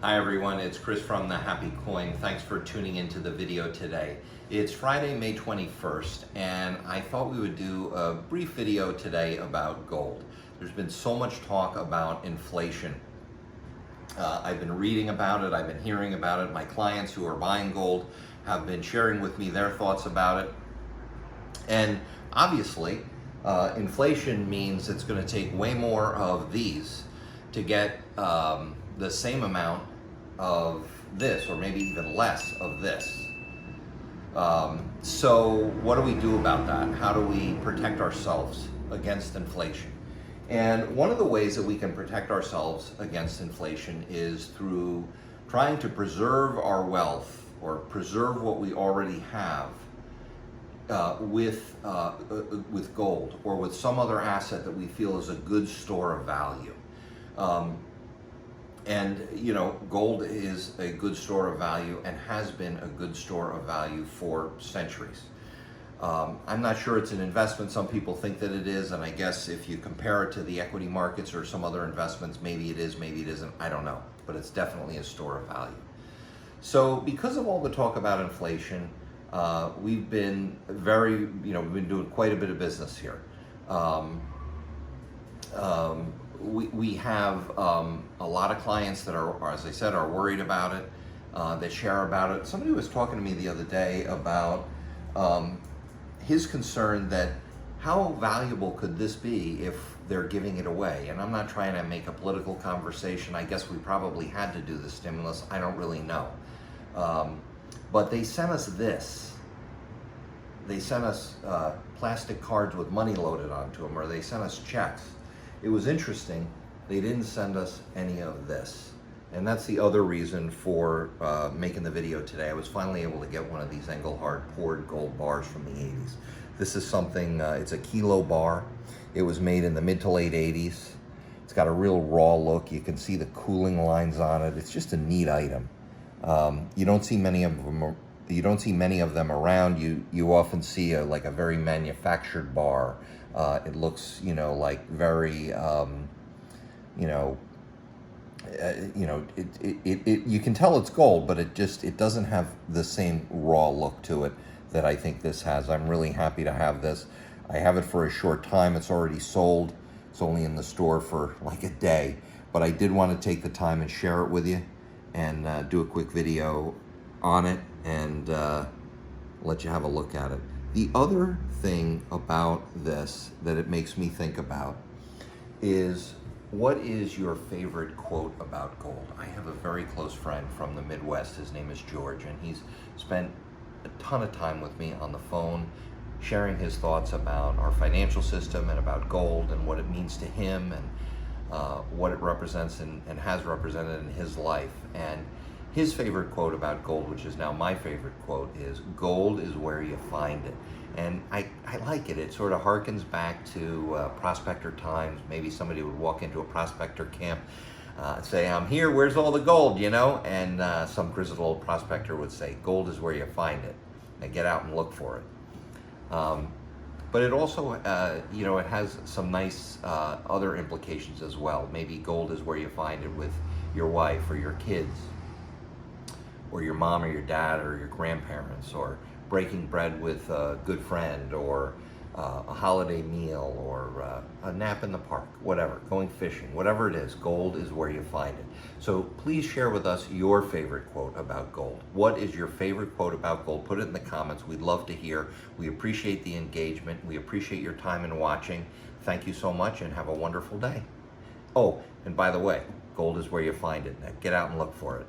Hi everyone, it's Chris from The Happy Coin. Thanks for tuning into the video today. It's Friday, May 21st, and I thought we would do a brief video today about gold. There's been so much talk about inflation. I've been reading about it, I've been hearing about it. My clients who are buying gold have been sharing with me their thoughts about it. And obviously, inflation means it's going to take way more of these to get the same amount of this, or maybe even less of this. So what do we do about that? How do we protect ourselves against inflation? And one of the ways that we can protect ourselves against inflation is through trying to preserve our wealth, or preserve what we already have with gold, or with some other asset that we feel is a good store of value. And you know, gold is a good store of value and has been a good store of value for centuries. I'm not sure it's an investment. Some people think that it is, and I guess if you compare it to the equity markets or some other investments, maybe it is, maybe it isn't, I don't know. But it's definitely a store of value. So because of all the talk about inflation, we've been we've been doing quite a bit of business here. We have a lot of clients that are, as I said, are worried about it. They share about it. Somebody was talking to me the other day about his concern that how valuable could this be if they're giving it away? And I'm not trying to make a political conversation. I guess we probably had to do the stimulus. I don't really know. But they sent us this. They sent us plastic cards with money loaded onto them, or they sent us checks. It was interesting, they didn't send us any of this. And that's the other reason for making the video today. I was finally able to get one of these Engelhard poured gold bars from the 80s. This is something, it's a kilo bar. It was made in the mid to late 80s. It's got a real raw look. You can see the cooling lines on it. It's just a neat item. You don't see many of them. You don't see many of them around. You often see like a very manufactured bar. It looks, like very, you can tell it's gold, but it doesn't have the same raw look to it that I think this has. I'm really happy to have this. I have it for a short time. It's already sold. It's only in the store for like a day, but I did want to take the time and share it with you and do a quick video on it and let you have a look at it. The other thing about this that it makes me think about is, what is your favorite quote about gold? I have a very close friend from the Midwest. His name is George, and he's spent a ton of time with me on the phone, sharing his thoughts about our financial system and about gold and what it means to him and what it represents and has represented in his life. And his favorite quote about gold, which is now my favorite quote, is, "Gold is where you find it." And I like it. It sort of harkens back to prospector times. Maybe somebody would walk into a prospector camp and say, "I'm here, where's all the gold?" And some grizzled old prospector would say, "Gold is where you find it. Now get out and look for it." But it also, it has some nice other implications as well. Maybe gold is where you find it with your wife or your kids, or your mom or your dad or your grandparents, or breaking bread with a good friend, or a holiday meal, or a nap in the park, whatever, going fishing, whatever it is, gold is where you find it. So please share with us your favorite quote about gold. What is your favorite quote about gold? Put it in the comments. We'd love to hear. We appreciate the engagement. We appreciate your time in watching. Thank you so much, and have a wonderful day. Oh, and by the way, gold is where you find it. Now get out and look for it.